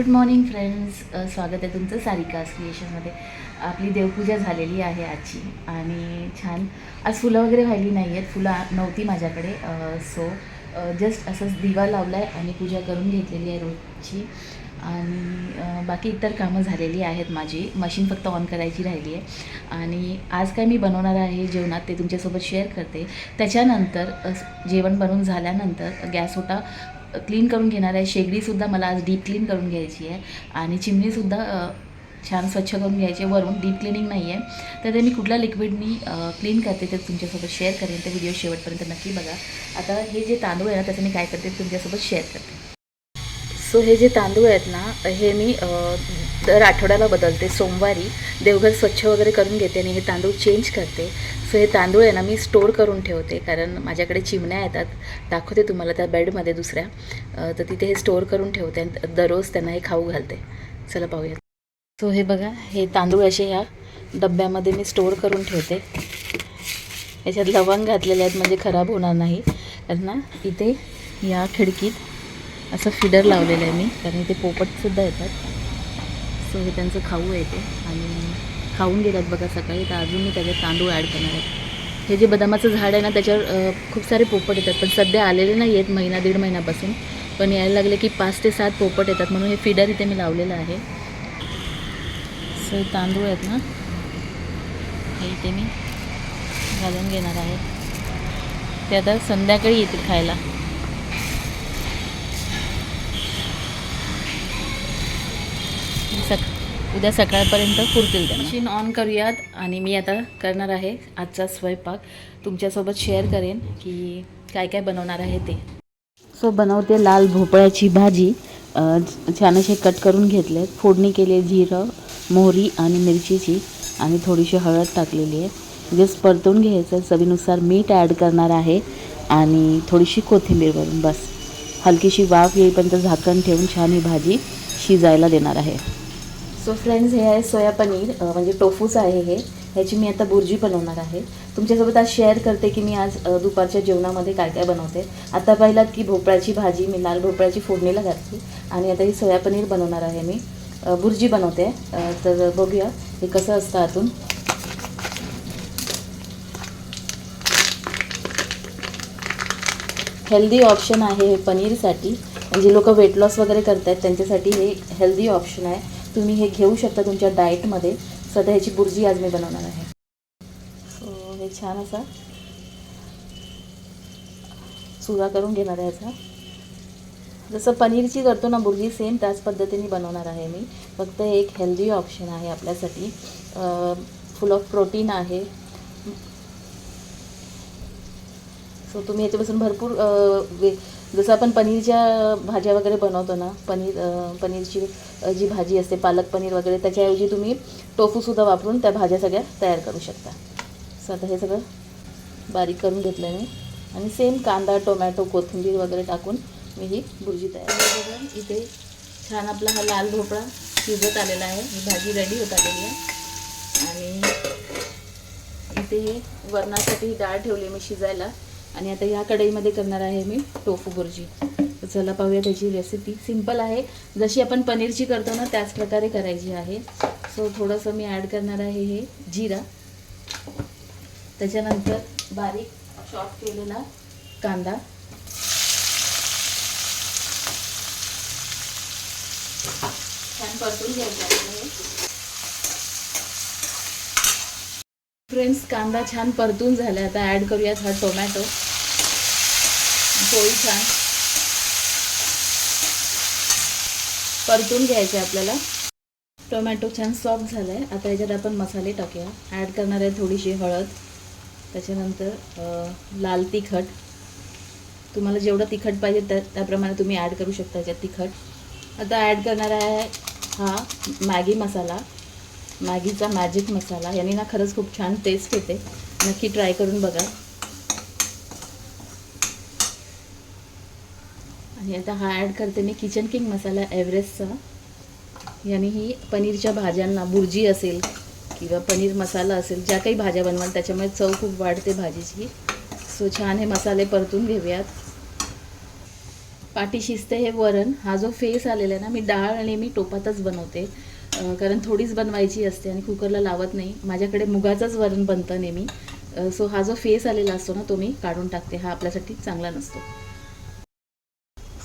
Good morning friends, स्वागत आहे तुमचं सारिकास क्रिएशनमध्ये. आपली देवपूजा झालेली आहे आजची आणि छान. आज फुलं वगैरे वाहिली नाही आहेत, फुलं नव्हती माझ्याकडे. सो जस्ट असंच दिवा लावला आहे आणि पूजा करून घेतलेली आहे रोजची. आणि बाकी इतर कामं झालेली आहेत माझी. मशीन फक्त ऑन करायची राहिली आहे. आणि आज काय मी बनवणार आहे जेवणात ते तुमच्यासोबत शेअर करते. त्याच्यानंतर जेवण बनवून झाल्यानंतर गॅस ओटा क्लीन करून घेणार आहे. शेगडीसुद्धा मला आज डीप क्लीन करून घ्यायची आहे आणि चिमणीसुद्धा छान स्वच्छ करून घ्यायची आहे. वरून डीप क्लिनिंग नाही आहे, तर ते मी कुठल्या लिक्विडनी क्लीन करते ते तुमच्यासोबत शेअर करेन. तर व्हिडिओ शेवटपर्यंत नक्की बघा. आता हे जे तांदूळ आहे ना, त्याचं मी काय करते तुमच्यासोबत शेअर करते. सो हे जे तांदूळ आहेत ना, हे मी दर आठवड्याला बदलते. सोमवारी देवघर स्वच्छ वगैरे करून घेते आणि हे तांदूळ चेंज करते. सो हे तांदूळ आहे ना मी स्टोअर करून ठेवते, कारण माझ्याकडे चिमण्या येतात. दाखवते तुम्हाला त्या बेडमध्ये दुसऱ्या, तर तिथे हे स्टोअर करून ठेवते आणि दररोज त्यांना हे खाऊ घालते. चला पाहूया. सो हे बघा, हे तांदूळ असे ह्या डब्यामध्ये मी स्टोअर करून ठेवते. याच्यात लवंग घातलेले आहेत म्हणजे खराब होणार नाही. कारण ना इथे या खिडकीत असं फिडर लावलेलं आहे मी, कारण इथे पोपटसुद्धा येतात. सो हे त्यांचं खाऊ येते आणि खाऊन गेल्यात बघा सकाळी. तर अजून मी त्याच्यात तांदूळ ॲड करणार आहे. हे जे बदामाचं झाड आहे ना, त्याच्यावर खूप सारे पोपट येतात, पण सध्या आलेले नाही आहेत महिना दीड महिन्यापासून. पण यायला लागले की 5 ते 7 पोपट येतात, म्हणून हे फिडर इथे मी लावलेलं आहे. सो हे तांदूळ आहेत ना, हे इथे मी घालून घेणार आहे. ते आता संध्याकाळी येतील खायला. उद्या सकाळपर्यंत पुरतील त्या. मशीन ऑन करूयात आणि मी आता करणार आहे आजचा स्वयंपाक. तुमच्यासोबत शेअर करेन की काय काय बनवणार आहे ते. सो बनवते लाल भोपळ्याची भाजी. छान असे कट करून घेतले, फोडणी केली जिरं, मोहरी आणि मिरचीची आणि थोडीशी हळद टाकलेली आहे. जस्ट परतून घ्यायचं. चवीनुसार मीठ ॲड करणार आहे आणि थोडीशी कोथिंबीर वरून. बस हलकीशी वाफ येईपर्यंत झाकण ठेवून छान ही भाजी शिजायला देणार आहे. सो फ्रेंड्स, हे आहे सोया पनीर, म्हणजे टोफूचं आहे हे. ह्याची मी आता बुर्जी बनवणार आहे. तुमच्यासोबत आज शेअर करते की मी आज दुपारच्या जेवणामध्ये काय काय बनवते. आता पाहिलात की भोपळ्याची भाजी मी लाल भोपळ्याची फोडणीला घातली आणि आता ही सोया पनीर बनवणार आहे मी. बुर्जी बनवते. तर बघूया हे कसं असतं आतून. हेल्दी ऑप्शन आहे हे पनीरसाठी. म्हणजे लोक वेट लॉस वगैरे करत आहेत त्यांच्यासाठी हे हेल्दी ऑप्शन आहे. तुम्ही हे घेऊ शकता तुमच्या डाएटमध्ये. सध्या ह्याची बुर्जी आज मी बनवणार आहे. सो हे छान असा चुरा करून घेणार आहे ह्याचा. जसं पनीरची करतो ना बुर्जी, सेम त्याच पद्धतीने बनवणार आहे मी. फक्त एक हेल्दी ऑप्शन आहे आपल्यासाठी. फुल ऑफ प्रोटीन आहे. सो तुम्ही याच्यापासून भरपूर जसं आपण पनीरच्या भाज्या वगैरे बनवतो ना, पनीरची जी भाजी असते पालक पनीर वगैरे, त्याच्याऐवजी तुम्ही टोफूसुद्धा वापरून त्या भाज्या सगळ्या तयार करू शकता. सो आता हे सगळं बारीक करून घेतलं आहे मी आणि सेम कांदा, टोमॅटो, कोथिंबीर वगैरे टाकून मी ही बुर्जी तयार केली. इथे छान आपला हा लाल भोपळा शिजत आलेला आहे. ही भाजी रेडी होत आलेली आहे आणि इथे हे वरणासाठी डाळ ठेवली मी शिजायला. आणि आता ह्या कढईमध्ये करणार आहे मी टोफू बुर्जी. तर चला पाहूया त्याची रेसिपी. सिंपल आहे, जशी आपण पनीरची करतो ना त्याच प्रकारे करायची आहे. सो थोडंसं मी ॲड करणार आहे हे जिरा. त्याच्यानंतर बारीक चॉप केलेला कांदा, छान परतून घ्यायचा आहे. फ्रेंड्स, कांदा छान परतून झाला. आता ॲड करूयात हा टोमॅटो. पोळी छान परतून घ्यायचे आपल्याला. टोमॅटो छान सॉफ्ट झाला आहे. आता याच्यात आपण मसाले टाकूया. ॲड करणार आहे थोडीशी हळद, त्याच्यानंतर लाल तिखट. तुम्हाला जेवढं तिखट पाहिजे त्याप्रमाणे तुम्ही ॲड करू शकता याच्यात तिखट. आता ॲड करणार आहे हा मॅगी मसाला, मॅगीचा मॅजिक मसाला. याने ना खरंच खूप छान टेस्ट येते. नक्की ट्राय करून बघा. आणि आता हा ॲड करते मी किचन किंग मसाला एव्हरेस्टचा. याने ही पनीरच्या भाज्यांना, बुर्जी असेल किंवा पनीर मसाला असेल, ज्या काही भाज्या बनवाल त्याच्यामुळे चव खूप वाढते भाजीची. सो छान हे मसाले परतून घेऊयात. पाटी शिजते हे वरण. हा जो फेस आलेला आहे ना, मी डाळ नेहमी टोपातच बनवते, कारण थोडीच बनवायची असते आणि कुकरला लावत नाही. माझ्याकडे मुगाचंच वरण बनतं नेहमी. सो हा जो फेस आलेला असतो ना, तो मी काढून टाकते. हा आपल्यासाठी चांगला नसतो.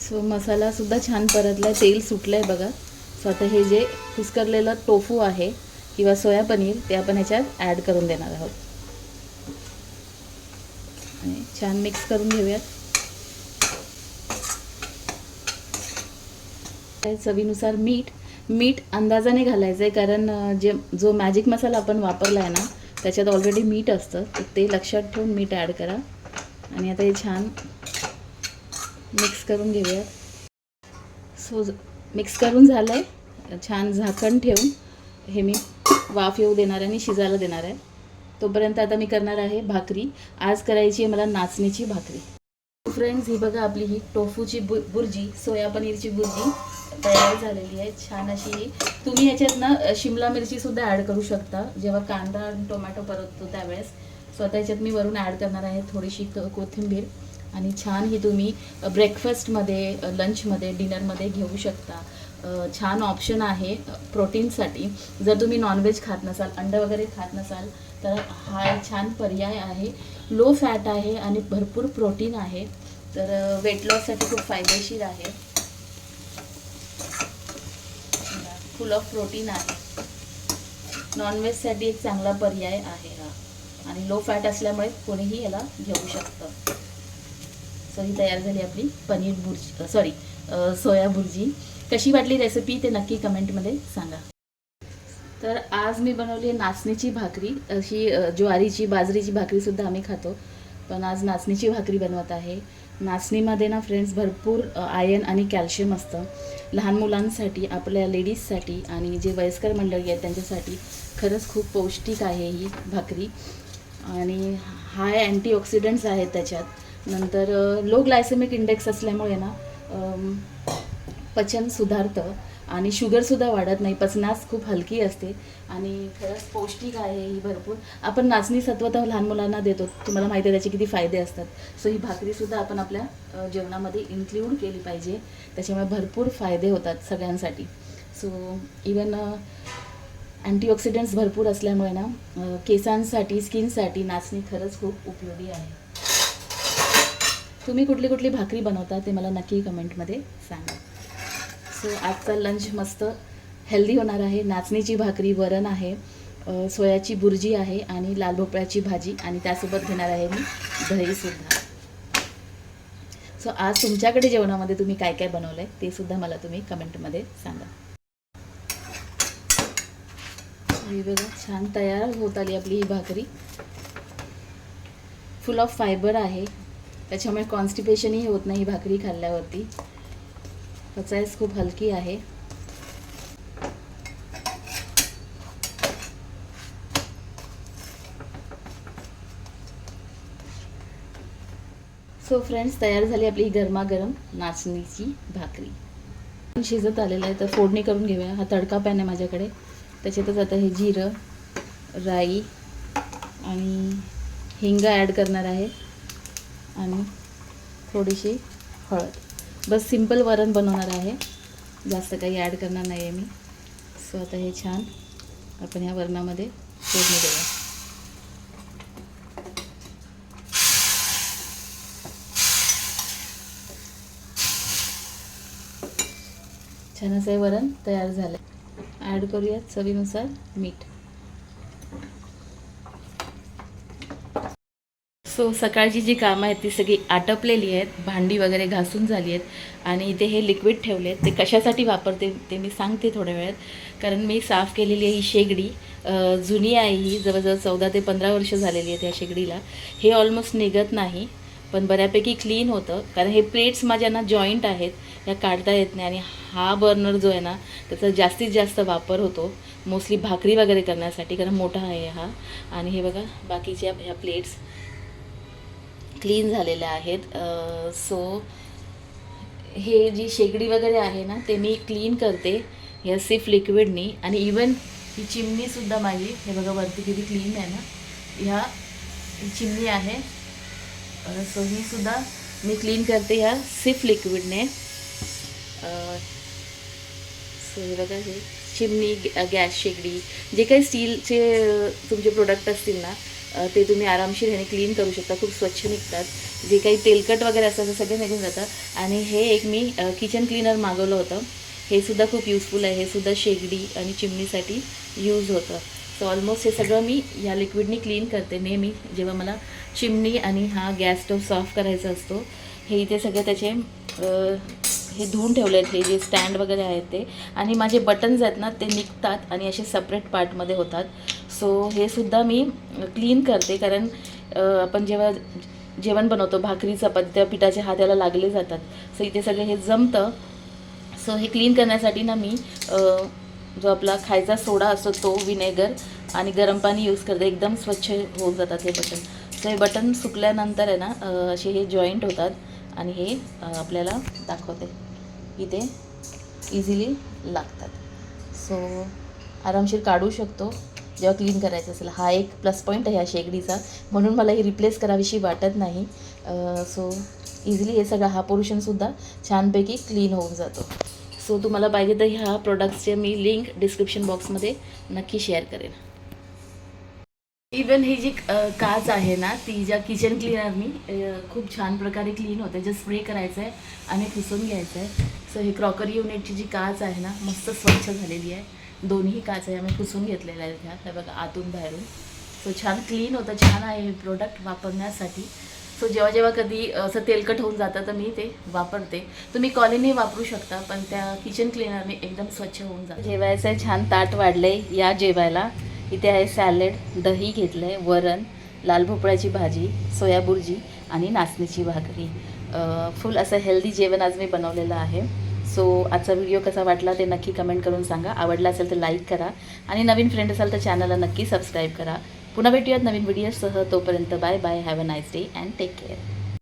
सो मसालासुद्धा छान परतला आहे, तेल सुटलं आहे बघा. सो आता हे जे कुस्करलेलं टोफू आहे किंवा सोया पनीर ते आपण ह्याच्यात ॲड करून देणार आहोत आणि छान मिक्स करून घेऊयात. चवीनुसार मीठ अंदाजाने घालायचं आहे, कारण जो मॅजिक मसाला आपण वापरला आहे ना, त्याच्यात ऑलरेडी मीठ असतं, तर ते लक्षात ठेवून मीठ ॲड करा. आणि आता हे छान मिक्स करून घेऊयात. सो मिक्स करून झालं आहे. छान झाकण ठेवून हे मी वाफ येऊ देणार आहे आणि शिजायला देणार आहे. तोपर्यंत आता मी करणार आहे भाकरी. आज करायची आहे मला नाचणीची भाकरी. फ्रेंड्स, ही बघा आपली ही टोफूची बुर्जी, सोया पनीरची बुर्जी तयार झालेली आहे. छान अशी. तुम्ही याच्यात ना शिमला मिरचीसुद्धा ॲड करू शकता जेव्हा कांदा आणि टोमॅटो परततो त्यावेळेस. स्वतः याच्यात मी वरून ॲड करणार आहे थोडीशी कोथिंबीर. आणि छान ही तुम्ही ब्रेकफास्टमध्ये, लंचमध्ये, डिनरमध्ये घेऊ शकता. छान ऑप्शन आहे प्रोटीनसाठी. जर तुम्ही नॉनव्हेज खात नसाल, अंडं वगैरे खात नसाल, तर हा एक छान पर्याय आहे. लो फॅट आहे आणि भरपूर प्रोटीन आहे, तर वेट लॉससाठी खूप फायदेशीर आहे. फुल ऑफ प्रोटीन आहे. नॉनव्हेजसाठी एक चांगला पर्याय आहे हा, आणि लो फॅट असल्यामुळे कोणीही याला घेऊ शकतं. सो ही तयार झाली आपली पनीर बुर्जी, सोया बुर्जी. कशी वाटली रेसिपी ते नक्की कमेंटमध्ये सांगा. तर आज मी बनवली आहे नाचणीची भाकरी. अशी ज्वारीची, बाजरीची भाकरीसुद्धा आम्ही खातो, पण आज नाचणीची भाकरी बनवत आहे. नाचणीमध्ये ना फ्रेंड्स भरपूर आयर्न आणि कॅल्शियम असतं. लहान मुलांसाठी, आपल्या लेडीजसाठी आणि जे वयस्कर मंडळी आहेत त्यांच्यासाठी खरंच खूप पौष्टिक आहे ही भाकरी. आणि हाय अँटीऑक्सिडंट्स आहेत त्याच्यात. नंतर लो ग्लायसेमिक इंडेक्स असल्यामुळे ना पचन सुधारतं आणि शुगरसुद्धा वाढत नाही. पचनास खूप हलकी असते आणि खरंच पौष्टिक आहे ही भरपूर. आपण नाचणी सत्व तर लहान मुलांना देतो, तुम्हाला माहिती आहे त्याचे किती फायदे असतात. सो ही भाकरीसुद्धा आपण आपल्या जेवणामध्ये इन्क्ल्यूड केली पाहिजे, त्याच्यामुळे भरपूर फायदे होतात सगळ्यांसाठी. सो इवन अँटीऑक्सिडंट्स भरपूर असल्यामुळे ना केसांसाठी, स्किनसाठी नाचणी खरंच खूप उपयोगी आहे. तुम्ही कुठली कुठली भाकरी बनवता ते मला नक्की कमेंटमध्ये सांगा. सो आजचा लंच मस्त हेल्दी होणार आहे. नाचणीची भाकरी, वरण आहे, सोयाची बुर्जी आहे आणि लाल भोपळ्याची भाजी, आणि त्यासोबत घेणार आहे मी दहीसुद्धा. सो आज तुमच्याकडे जेवणामध्ये तुम्ही काय काय बनवलं आहे ते सुद्धा मला तुम्ही कमेंटमध्ये सांगा. ही बघा छान तयार होत आली आपली ही भाकरी. फुल ऑफ फायबर आहे, त्याच्यामुळे कॉन्स्टिपेशनही होत नाही ही भाकरी खाल्ल्यावरती. पचायस खूप हलकी आहे. सो फ्रेंड्स, तयार झाली आपली गरमागरम नाचणीची भाकरी. शिजत आलेलं आहे, तर फोडणी करून घेऊया. हा तडका पॅन आहे माझ्याकडे, त्याच्यातच आता हे जिरं, राई आणि हिंग ॲड करणार आहे आणि थोडीशी हळद. बस सिंपल वरण बनवणार आहे, जास्त काही ॲड करणार नाही आहे मी. सो आता हे छान आपण ह्या वरणामध्ये फोडणी देऊया. छान असं हे वरण तयार झालं. ॲड करूयात चवीनुसार मीठ. सो सकाळची जी कामं आहेत ती सगळी आटपलेली आहेत. भांडी वगैरे घासून झाली आहेत आणि इथे हे लिक्विड ठेवले आहेत. ते कशासाठी वापरते ते मी सांगते थोड्या वेळात. कारण मी साफ केलेली आहे ही शेगडी. जुनी आहे ही, जवळजवळ 14 ते 15 वर्ष झालेली आहेत या शेगडीला. हे ऑलमोस्ट निघत नाही, पण बऱ्यापैकी क्लीन होतं. कारण हे प्लेट्स माझ्या ना जॉईंट आहेत, ह्या काढता येत नाही. आणि हा बर्नर जो आहे ना त्याचा जास्तीत जास्त वापर होतो मोस्टली भाकरी वगैरे करण्यासाठी, कारण मोठा आहे हा. आणि हे बघा बाकीच्या ह्या प्लेट्स क्लीन झालेल्या आहेत. सो हे जी शेगडी वगैरे आहे ना ते मी क्लीन करते ह्या सिफ लिक्विडनी. आणि इवन ही चिमणीसुद्धा माझी, हे बघा वरती किती क्लीन आहे ना. ह्या चिमणी आहे. सो ही सुद्धा मी क्लीन करते ह्या सिफ लिक्विडने. सो हे बघा, हे चिमणी, गॅस शेगडी, जे काही स्टीलचे तुमचे प्रोडक्ट असतील ना, ते तुम्ही आरामशीर ह्याने क्लीन करू शकता. खूप स्वच्छ निघतात. जे काही तेलकट वगैरे असतं ते सगळे निघून जातं. आणि हे एक मी किचन क्लीनर मागवलं होतं. हे सुद्धा खूप युजफुल आहे. हे सुद्धा शेगडी आणि चिमणीसाठी यूज होतं. सो ऑलमोस्ट हे सगळं मी ह्या लिक्विडनी क्लीन करते नेहमी जेव्हा मला चिमणी आणि हा गॅस स्टोव साफ करायचा असतो. हे इथे सगळे त्याचे हे धुवून ठेवले आहेत, हे जे स्टँड वगैरे आहेत ते. आणि माझे बटन्स आहेत ना, ते निघतात आणि असे सेपरेट पार्टमध्ये होतात. सो हे सुद्धा मी क्लीन करते, कारण आपण जेव्हा जेवण बनवतो, भाकरी चपाती, त्या पिठाचे हात याला लागले जातात. सो इथे सगळे हे जमतं. सो हे क्लीन करण्यासाठी ना मी जो आपला खायचा सोडा असतो तो, विनेगर आणि गरम पाणी यूज करते. एकदम स्वच्छ होऊन जातात हे बटन. सो हे बटन सुकल्यानंतर आहे ना, असे हे जॉईंट होतात आणि हे आपल्याला दाखवते इथे इझिली लागतात. सो आरामशीर काढू शकतो जेव्हा क्लीन करायचं असेल. हा एक प्लस पॉईंट आहे ह्या शेगडीचा, म्हणून मला ही रिप्लेस करावीशी वाटत नाही. सो इझिली हे सगळं हा पोर्शनसुद्धा छानपैकी क्लीन होऊन जातो. सो तुम्हाला पाहिजे तर ह्या प्रोडक्ट्सचे मी लिंक डिस्क्रिप्शन बॉक्समध्ये नक्की शेअर करेन. इवन ही जी काच आहे ना, ती ज्या किचन क्लीनरनी खूप छान प्रकारे क्लीन होते. जे स्प्रे करायचं आहे आणि पुसून घ्यायचं आहे. सो ही क्रॉकरी युनिटची जी काच आहे ना, मस्त स्वच्छ झालेली आहे. दोन्ही काच आहे, आम्ही पुसून घेतलेल्या आहेत ह्या. हे बघा, आतून बाहेरून. सो छान क्लीन होतं. छान आहे हे प्रोडक्ट वापरण्यासाठी. सो जेव्हा जेव्हा कधी असं तेलकट होऊन जातं तर मी ते वापरते. तुम्ही कॉलिनी वापरू शकता, पण त्या किचन क्लीनरने एकदम स्वच्छ होऊन जातं. जेवायचं आहे, छान ताट वाढले या जेवायला. इथे आहे सॅलेड, दही घेतलं आहे, वरण, लाल भोपळ्याची भाजी, सोया बुर्जी आणि नाचणीची भाकरी. फुल असं हेल्दी जेवण आज मी बनवलेलं आहे. सो आजचा व्हिडिओ कसा वाटला ते नक्की कमेंट करून सांगा. आवडला असेल तर लाईक करा आणि नवीन फ्रेंड असाल तर चॅनलला नक्की सबस्क्राईब करा. पुन्हा भेटूयात नवीन व्हिडिओसह. तोपर्यंत bye bye. Have a nice day and take care.